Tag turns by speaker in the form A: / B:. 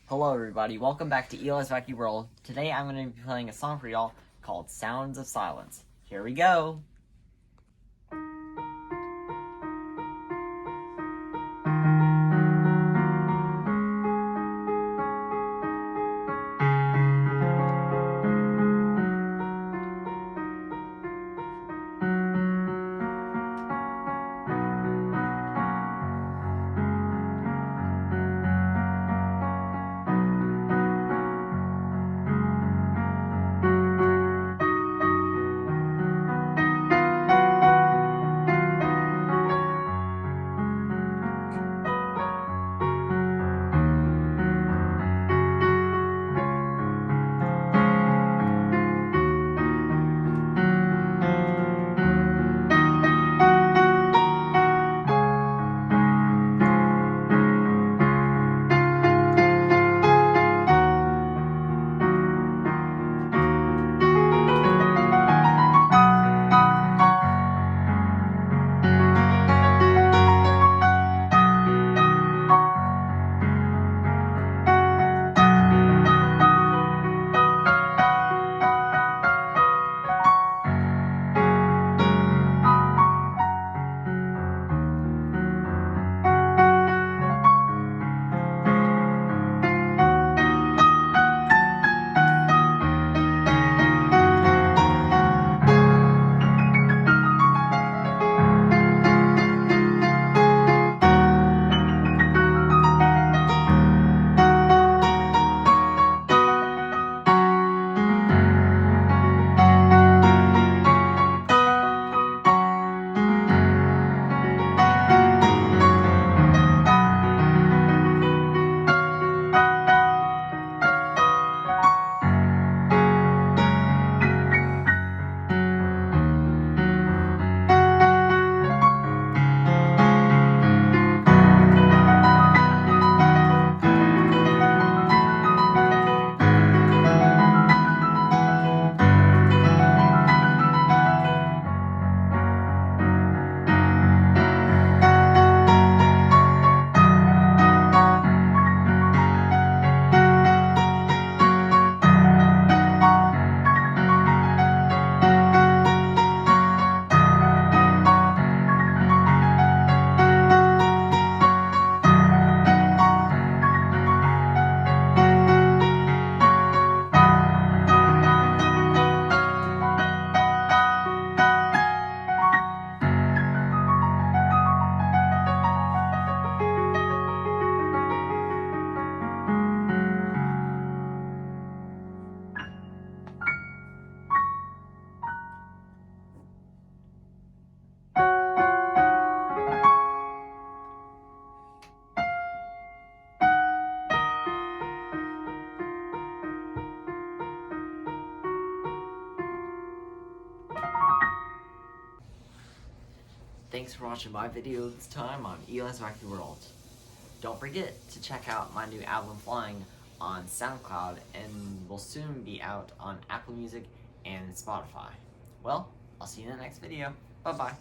A: Hello everybody, welcome back to Eli's Wacky World. Today I'm going to be playing a song for y'all called Sounds of Silence. Here we go! Thanks for watching my video this time on Eli's Wacky World. Don't forget to check out my new album Flying on SoundCloud and will soon be out on Apple Music and Spotify. Well, I'll see you in the next video. Bye-bye.